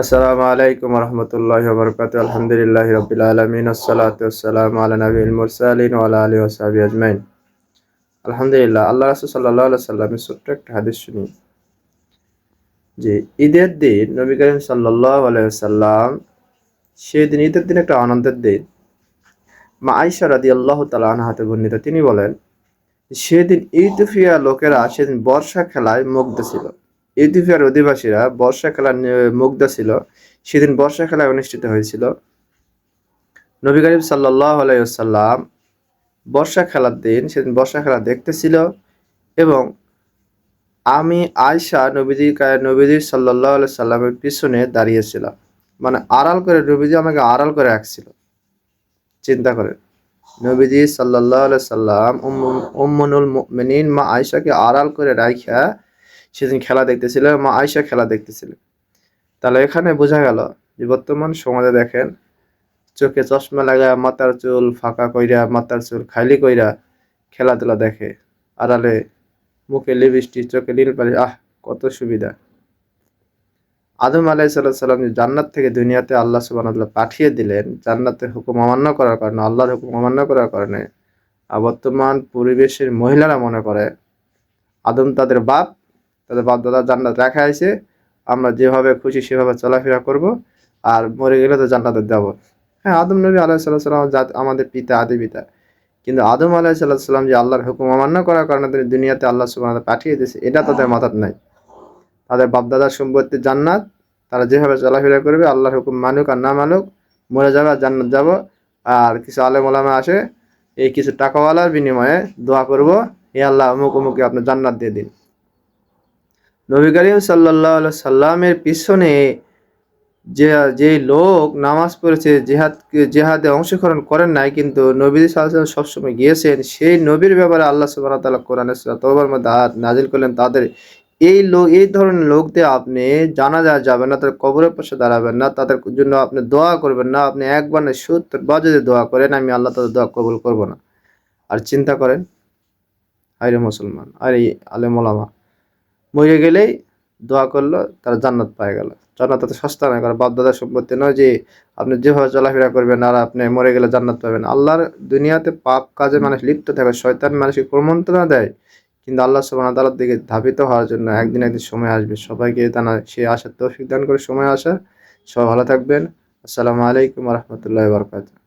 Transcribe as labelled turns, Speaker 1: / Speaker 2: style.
Speaker 1: আসসালামু আলাইকুম রহমতুল্লাহি ওয়া বারাকাতুহু। আলহামদুলিল্লাহি রাব্বিল আলামিন, আসসালাতু ওয়াসসালামু আলা নাবিয়িল মুরসালিন ওয়া আলা আলিহি ওয়া সাহবিহি আজমাইন। আলহামদুলিল্লাহ, আল্লাহ রাসূল সাল্লাল্লাহু আলাইহি সাল্লামের ছোট্ট একটা হাদিস শুনি যে ঈদের দিন নবী করিম সাল্লাল্লাহু আলাইহি ওয়াসাল্লাম, সেদিন ঈদের দিন একটা আনন্দের দিন। মা আয়েশা রাদিয়াল্লাহু তাআলা আনহা হতে বর্ণিত, তিনি বলেন সেদিন ইথিওপিয়া লোকেরা সেদিন বর্ষা খেলায় মুগ্ধ ছিল। ইথিওপিয়ার অধিবাসীরা বর্ষা খেলায় মুগ্ধ ছিল। সেদিন বর্ষা খেলায় অনুষ্ঠিত হয়েছিল। নবী করিম সাল্লাল্লাহু আলাইহি ওয়াসাল্লাম বর্ষা খেলার দিন সেদিন বর্ষা খেলা দেখতেছিল এবং আমি আয়েশা নবীজি সাল্লাল্লাহু আলাইহি সাল্লামের পিছনে দাঁড়িয়েছিলাম। মানে আড়াল করে নবীজি আমাকে আড়াল করে রাখছিল। চিন্তা করেন, নবীজি সাল্লাল্লাহু আলাইহি সাল্লাম উম্মুল মুমিনিন মা আয়েশাকে আড়াল করে রাইখা সেদিন খেলা দেখতেছিল, মা আয়েশা খেলা দেখতেছিল। তাহলে এখানে বোঝা গেল যে বর্তমান সমাজে দেখেন, চোখে চশমা লাগায় মাথার চুল ফাঁকা কইরা, মাথার চুল খাইলি কইরা খেলাধুলা দেখে, আড়ালে মুখে লিপস্টিক, চোখে নীল পালিশ। কত সুবিধা! আদম আলাইহিস সালাম জান্নাত থেকে দুনিয়াতে আল্লাহ সুবহানাহু ওয়া তাআলা পাঠিয়ে দিলেন জান্নাতের হুকুম অমান্য করার কারণে, আল্লাহর হুকুম অমান্য করার কারণে। আর বর্তমান পরিবেশের মহিলারা মনে করে আদম তাদের বাপ দাদা জান্নাত রাখা হয়েছে, আমরা যেভাবে খুশি সেভাবে চলাফেরা করব, আর মরে গেলে তো জান্নাতে যাব। হ্যাঁ, আদম নবী আলাইহিস সালাম আমাদের পিতা, আদি পিতা। কিন্তু আদম আলাইহিস সালাম যে আল্লাহর হুকুম অমান্য করার কারণে তিনি দুনিয়াতে আল্লাহ সুবহানাহু ওয়া তাআলা পাঠিয়ে দিয়েছে, এটা তাদের মাথায় নাই। তাদের বাপদাদার সম্পত্তি জান্নাত, তারা যেভাবে চলাফেরা করবে, আল্লাহর হুকুম মানুক আর না মানুক, মরে যাবে আর জান্নাত যাব। আর কিছু আলেম ওলামা আসে, এই কিছু টাকাওয়ালার বিনিময়ে দোয়া করব, হে আল্লাহ অমুক অমুকে আপনি জান্নাত দিয়ে দিন। নবী করিম সাল্লাল্লাহু আলাইহি সাল্লামের পিছনে যে যে লোক নামাজ পড়েছে, জিহাদে অংশগ্রহণ করেন নাই, কিন্তু নবী সাল্লাল্লাহু আলাইহি ওয়াসাল্লাম সবসময় গিয়েছেন, সেই নবীর ব্যাপারে আল্লাহ সুবহানাহু ওয়া তাআলা কোরআনে সূরা তাওবার মধ্যে আয়াত নাযিল করলেন, তাদের এই ধরনের লোকদের আপনি জানাজা যাবেন না, তাদের কবরের পাশে দাঁড়াবেন না, তাদের জন্য আপনি দোয়া করবেন না। আপনি একবার না ৭০ বার যদি দোয়া করেন, আমি আল্লাহ তাদের দোয়া কবুল করব না। আর চিন্তা করেন, হায়রে মুসলমান, আর এই আলেম ওলামা মরে গেলেই দোয়া করলো, তারা জান্নাত পায়ে গেল। জান্নাত এত সস্তা নয়, কারণ বাপ-দাদার সম্পত্তি নয় যে আপনি যেভাবে চলাফেরা করবেন আর আপনি মরে গেলে জান্নাত পাবেন। আল্লাহর দুনিয়াতে পাপ কাজে মানুষ লিপ্ত থাকে, শয়তান মানুষকে কুমন্ত্রণা দেয়, কিন্তু আল্লাহ সুবহানাহু ওয়া তাআলার দিকে ধাবিত হওয়ার জন্য একদিন সময় আসবে। সবাইকে সে আসার তৌফিক দান করে সময় আসার। সবাই ভালো থাকবেন। আসসালামু আলাইকুম ওয়া রাহমাতুল্লাহি ওয়া বারাকাতুহু।